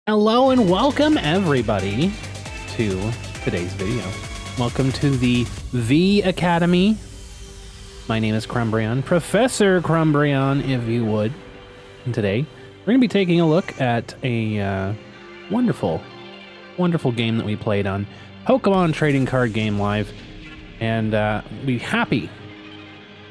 Hello and welcome everybody to today's video. Welcome to the Vee Academy. My name is Crumbrion, Professor Crumbrion, if you would. And today we're going to be taking a look at a wonderful game that we played on Pokemon Trading Card Game Live, and be happy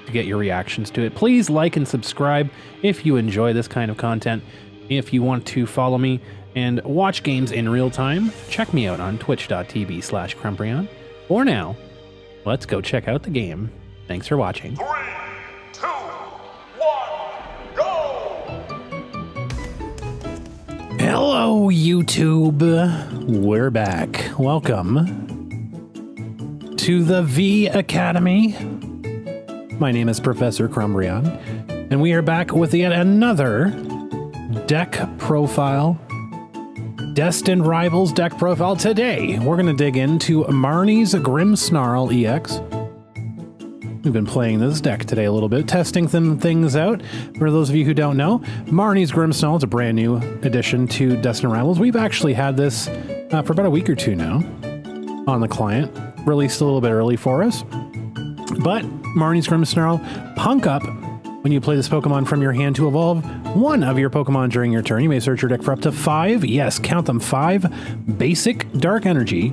to get your reactions to it. Please like and subscribe if you enjoy this kind of content. If you want to follow me and watch games in real time, check me out on twitch.tv/Crumbrion. For now, let's go check out the game. Thanks for watching. 3, 2, 1, go! Hello, YouTube. We're back. Welcome to the Vee Academy. My name is Professor Crumbrion, and we are back with yet another deck profile. Destined Rivals deck profile. Today, we're going to dig into Marnie's Grimmsnarl EX. We've been playing this deck today a little bit, testing some things out. For those of you who don't know, Marnie's Grimmsnarl is a brand new addition to Destined Rivals. We've actually had this for about a week or two now on the client. Released a little bit early for us. But Marnie's Grimmsnarl, punk up when you play this Pokemon from your hand to evolve one of your Pokemon during your turn. You may search your deck for up to 5, yes, count them, 5 basic Dark Energy,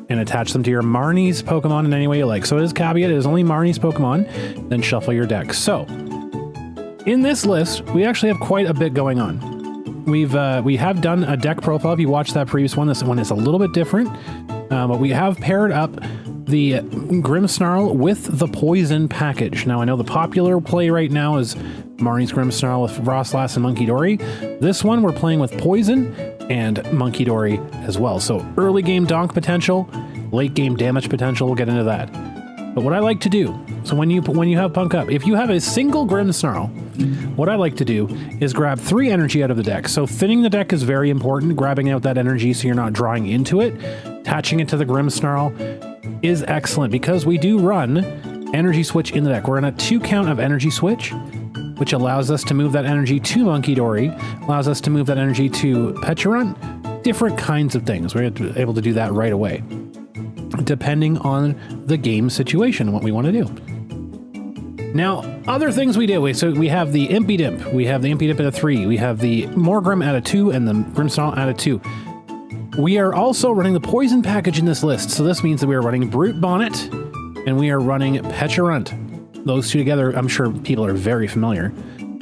and attach them to your Marnie's Pokemon in any way you like. So it is caveat, it is only Marnie's Pokemon, then shuffle your deck. So, in this list, we actually have quite a bit going on. We have done a deck profile. If you watched that previous one, this one is a little bit different, but we have paired up the Grimmsnarl with the Poison package. Now, I know the popular play right now is Marnie's Grimmsnarl with Froslass and Munkidori. This one, we're playing with Poison and Munkidori as well. So early game donk potential, late game damage potential, we'll get into that. But what I like to do, so when you have punk up, if you have a single Grimmsnarl, what I like to do is grab 3 energy out of the deck. So thinning the deck is very important, grabbing out that energy so you're not drawing into it. Attaching it to the Grimmsnarl is excellent because we do run energy switch in the deck. We're in a 2 count of energy switch, which allows us to move that energy to Munkidori, allows us to move that energy to Pecharunt, different kinds of things. We're able to do that right away, depending on the game situation and what we want to do. Now, other things we do, so we have the Impidimp, we have the Impidimp at a 3, we have the Morgrim at a 2, and the Grimmsnarl at a 2. We are also running the Poison package in this list, so this means that we are running Brute Bonnet, and we are running Pecharunt. Those two together, I'm sure people are very familiar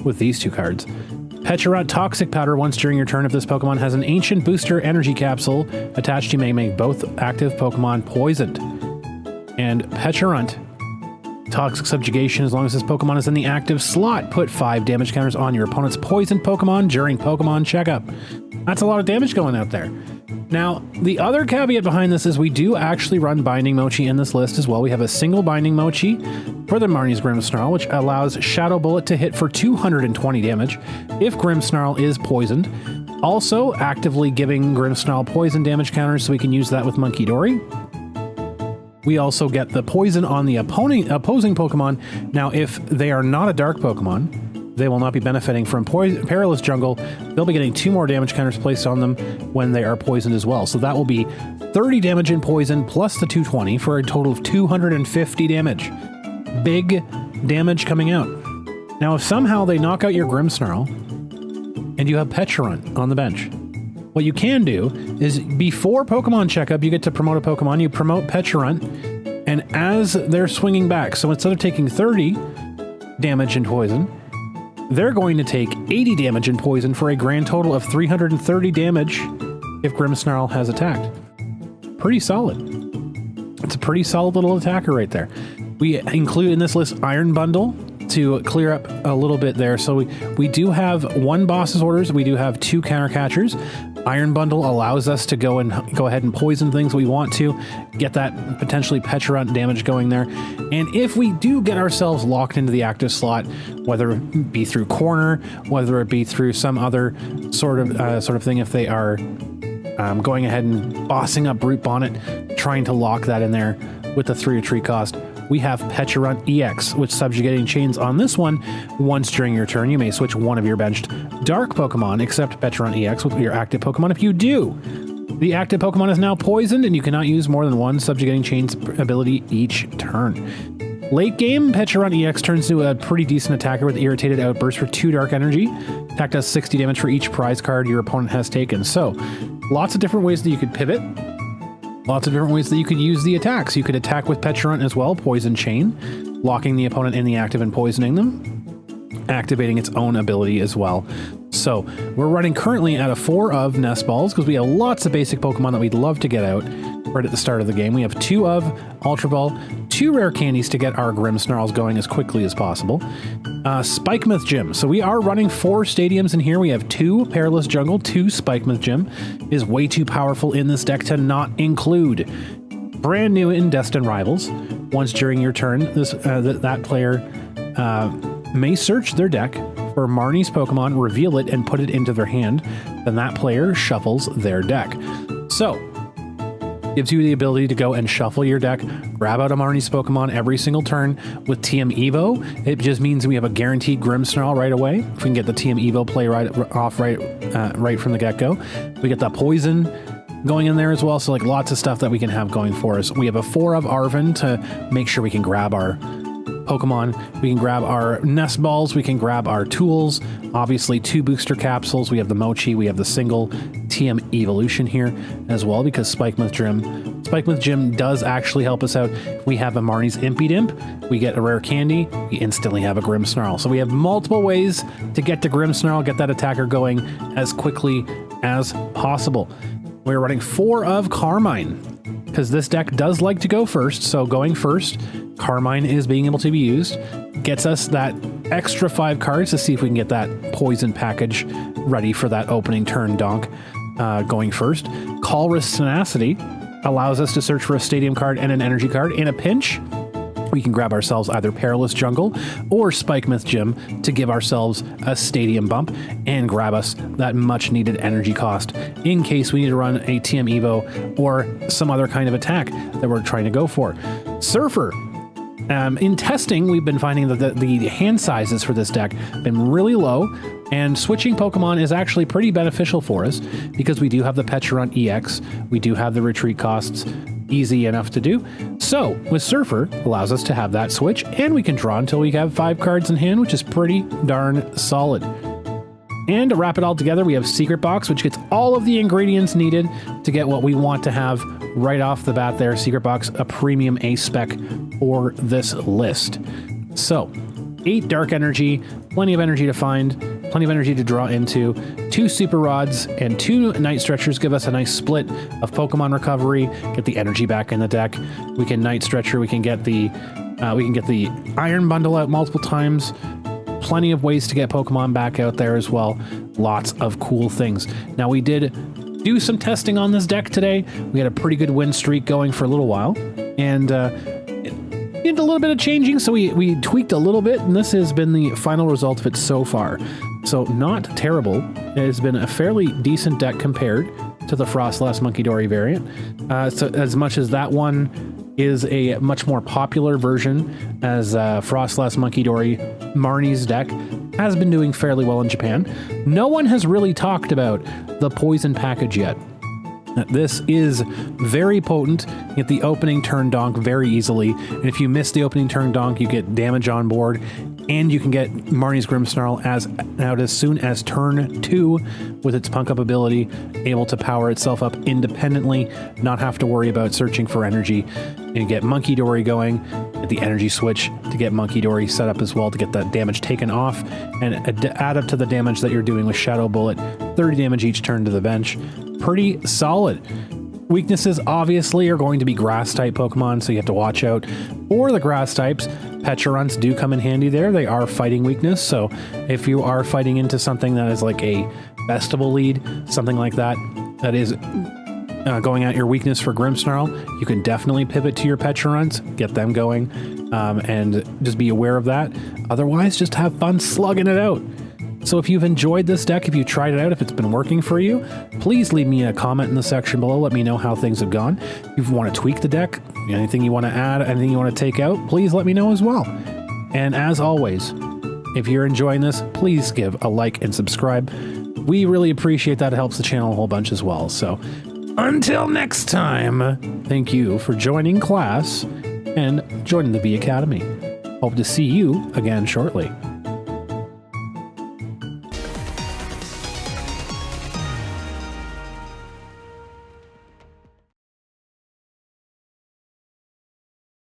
with these 2 cards. Pecharunt Toxic Powder. Once during your turn, if this Pokemon has an Ancient Booster Energy Capsule attached, you may make both active Pokemon poisoned. And Pecharunt Toxic Subjugation, as long as this Pokemon is in the active slot, put 5 damage counters on your opponent's poisoned Pokemon during Pokemon Checkup. That's a lot of damage going out there. Now, the other caveat behind this is we do actually run Binding Mochi in this list as well. We have a single Binding Mochi for the Marnie's Grimmsnarl, which allows Shadow Bullet to hit for 220 damage if Grimmsnarl is poisoned. Also, actively giving Grimmsnarl poison damage counters, so we can use that with Munkidori. We also get the poison on the opposing Pokemon. Now, if they are not a dark Pokemon, they will not be benefiting from Perilous Jungle. They'll be getting 2 more damage counters placed on them when they are poisoned as well. So that will be 30 damage in poison plus the 220 for a total of 250 damage. Big damage coming out. Now, if somehow they knock out your Grimmsnarl and you have Pecharunt on the bench, what you can do is before Pokemon Checkup, you get to promote a Pokemon. You promote Pecharunt, and as they're swinging back, so instead of taking 30 damage in poison, they're going to take 80 damage in poison for a grand total of 330 damage if Grimmsnarl has attacked. Pretty solid. It's a pretty solid little attacker right there. We include in this list Iron Bundle to clear up a little bit there. So we do have 1 boss's orders. We do have 2 counter catchers. Iron Bundle allows us to go ahead and poison things we want to, get that potentially Pecharunt damage going there. And if we do get ourselves locked into the active slot, whether it be through corner, whether it be through some other sort of thing, if they are going ahead and bossing up Brute Bonnet, trying to lock that in there with the 3 retreat cost, we have Pecharunt EX, which subjugating chains on this one. Once during your turn, you may switch one of your benched dark Pokemon, except Pecharunt EX, with your active Pokemon. If you do, the active Pokemon is now poisoned, and you cannot use more than one subjugating chains ability each turn. Late game, Pecharunt EX turns into a pretty decent attacker with Irritated Outburst for 2 dark energy. Attack does 60 damage for each prize card your opponent has taken. So, lots of different ways that you could pivot. Lots of different ways that you could use the attacks. You could attack with Pecharunt as well, Poison Chain, locking the opponent in the active and poisoning them, activating its own ability as well. So, we're running currently at a 4 of Nest Balls because we have lots of basic Pokemon that we'd love to get out right at the start of the game. We have 2 of Ultra Ball, 2 rare candies to get our Grimmsnarls going as quickly as possible. Spikemouth Gym. So we are running 4 stadiums in here. We have 2 Perilous Jungle, 2 Spikemouth Gym. Is way too powerful in this deck to not include. Brand new in Destined Rivals. Once during your turn, that player may search their deck for Marnie's Pokemon, reveal it, and put it into their hand. Then that player shuffles their deck. So, gives you the ability to go and shuffle your deck, grab out a Marnie's Pokemon every single turn. With TM Evo, it just means we have a guaranteed Grimmsnarl right away. If we can get the TM Evo play right from the get-go. We get the Poison going in there as well, so like lots of stuff that we can have going for us. We have a 4 of Arven to make sure we can grab our Pokemon. We can grab our Nest Balls, we can grab our tools, obviously 2 booster capsules. We have the Mochi, we have the single TM Evolution here as well, because Spikemouth Gym does actually help us out. If we have a Marnie's Impidimp, we get a rare candy, we instantly have a Grimmsnarl. So we have multiple ways to get to Grimmsnarl, get that attacker going as quickly as possible. We're running 4 of Carmine, because this deck does like to go first, so going first, Carmine is being able to be used. Gets us that extra 5 cards to see if we can get that poison package ready for that opening turn donk going first. Colress Tenacity allows us to search for a stadium card and an energy card. In a pinch, we can grab ourselves either Perilous Jungle or Spikemouth Gym to give ourselves a stadium bump and grab us that much needed energy cost in case we need to run a TM Evo or some other kind of attack that we're trying to go for. Surfer. In testing, we've been finding that the hand sizes for this deck have been really low, and switching Pokemon is actually pretty beneficial for us because we do have the Pecharunt EX, we do have the retreat costs, easy enough to do. So with Surfer, allows us to have that switch, and we can draw until we have 5 cards in hand, which is pretty darn solid. And to wrap it all together, we have Secret Box, which gets all of the ingredients needed to get what we want to have right off the bat there. Secret Box, a premium ace spec for this list. So, 8 dark energy, plenty of energy to find, plenty of energy to draw into. 2 Super Rods and 2 Night Stretchers give us a nice split of Pokemon recovery, get the energy back in the deck. We can Night Stretcher, we can get the Iron Bundle out multiple times. Plenty of ways to get Pokemon back out there as well. Lots of cool things. Now, we did do some testing on this deck today. We had a pretty good win streak going for a little while, and it did a little bit of changing, so we tweaked a little bit, and this has been the final result of it so far. So not terrible. It has been a fairly decent deck compared to the Froslass Munkidori variant. So as much as that one is a much more popular version, as Froslass Munkidori Marnie's deck has been doing fairly well in Japan. No one has really talked about the poison package yet. This is very potent. You get the opening turn donk very easily, and if you miss the opening turn donk, you get damage on board, and you can get Marnie's Grimmsnarl out as soon as turn 2 with its punk up ability, able to power itself up independently, not have to worry about searching for energy. And get Munkidori going, get the energy switch to get Munkidori set up as well to get that damage taken off, and add up to the damage that you're doing with Shadow Bullet, 30 damage each turn to the bench. Pretty solid. Weaknesses obviously are going to be grass type Pokemon, so you have to watch out for the grass types. Pecharunts do come in handy there. They are fighting weakness, so if you are fighting into something that is like a festival lead, something like that, that is going at your weakness for Grimmsnarl, you can definitely pivot to your Pecharunts, get them going, and just be aware of that. Otherwise, just have fun slugging it out. So if you've enjoyed this deck, if you tried it out, if it's been working for you, please leave me a comment in the section below. Let me know how things have gone. If you want to tweak the deck, anything you want to add, anything you want to take out, please let me know as well. And as always, if you're enjoying this, please give a like and subscribe. We really appreciate that. It helps the channel a whole bunch as well. So until next time, thank you for joining class and joining the Vee Academy. Hope to see you again shortly.